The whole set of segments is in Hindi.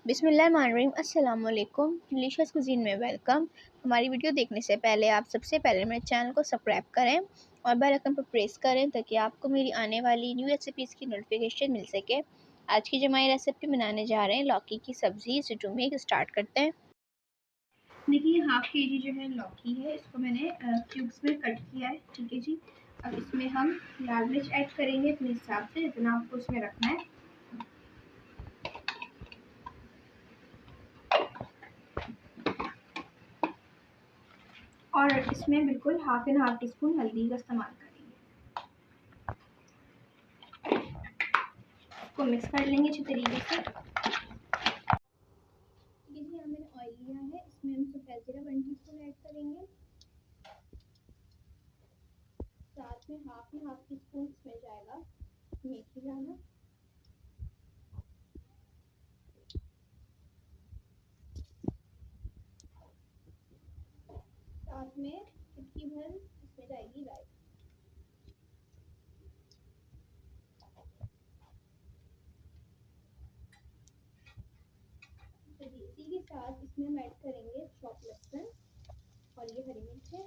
बिस्मिल्लाहिर्रहमानिर्रहीम। अस्सलाम वालेकुम। डिलीशियस कुज़ीन में वेलकम। हमारी वीडियो देखने से पहले आप सबसे पहले मेरे चैनल को सब्सक्राइब करें और बेल आइकन पर प्रेस करें ताकि आपको मेरी आने वाली न्यू रेसिपीज़ की नोटिफिकेशन मिल सके। आज की जो हमारी रेसिपी बनाने जा रहे हैं लौकी की सब्ज़ी, तो में स्टार्ट करते हैं। देखिए हाफ़ के जी जो है लौकी है, इसको मैंने क्यूब्स में कट किया है। ठीक है जी। अब इसमें हम लाल मिर्च ऐड करेंगे अपने हिसाब से, जितना आपको उसमें रखना है। और इसमें बिल्कुल half and half tea spoon हल्दी का इस्तेमाल करेंगे। इसको मिक्स कर लेंगे अच्छी तरीके से। ये यहाँ मैंने ऑयल लिया है, इसमें हम सफ़ेद जीरा 1 टीस्पून ऐड करेंगे। साथ में half and half tea spoon इसमें जाएगा मेथी दाना। साथ में चुटकी भर इसमें जाएगी राई। इसी के साथ इसमें हम ऐड करेंगे चॉप लहसुन और ये हरी मिर्च है।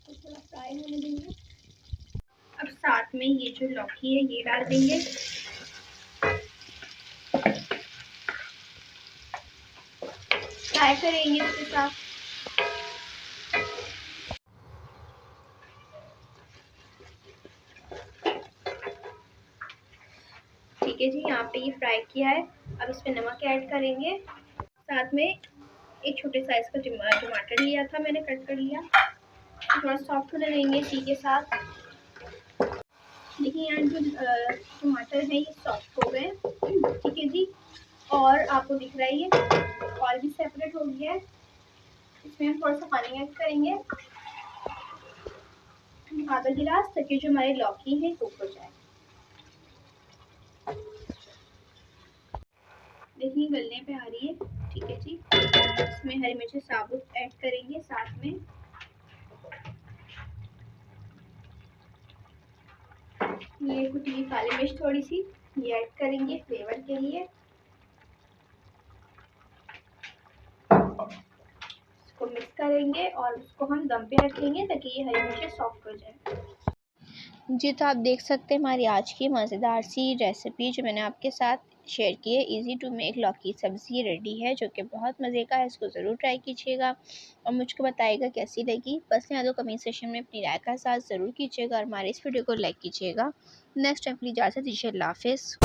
तो थोड़ा फ्राई होने देंगे। अब साथ में ये जो लौकी है ये डाल देंगे। फ्राई करेंगे इसके साथ। ठीक है जी, यहाँ पे ये फ्राई किया है। अब इसमें नमक ऐड करेंगे। साथ में एक छोटे साइज का टमाटर लिया था मैंने, कट कर लिया। थोड़ा सॉफ्ट होने देंगे इसी के साथ। देखिए यहाँ जो टमाटर है ये सॉफ्ट हो गए। ठीक है जी। और आपको दिख रहा है ये ऑयल भी सेपरेट हो गया है। इसमें हम थोड़ा सा पानी ऐड करेंगे, आधा गिलास, ताकि जो हमारी लौकी है कुक हो जाए। देखिए गलने पे आ रही है। ठीक है जी। इसमें हरी मिर्च साबुत ऐड करेंगे। साथ में ये कुटी हुई काली मिर्च थोड़ी सी ये ऐड करेंगे फ्लेवर के लिए। इसको मिक्स करेंगे और उसको हम दम पे रखेंगे ताकि ये हरी मिर्च सॉफ्ट हो जाए। जी, तो आप देख सकते हैं हमारी आज की मज़ेदार सी रेसिपी जो मैंने आपके साथ शेयर की है, इजी टू मेक लौकी सब्ज़ी रेडी है, जो कि बहुत मज़े का है। इसको ज़रूर ट्राई कीजिएगा और मुझको बताइएगा कैसी लगी। बस यहाँ तो कमेंट सेक्शन में अपनी राय का साथ ज़रूर कीजिएगा और हमारे इस वीडियो को लाइक कीजिएगा। नेक्स्ट टाइम के लिए इजाज़त दीजिए। अल्लाह हाफ़िज़।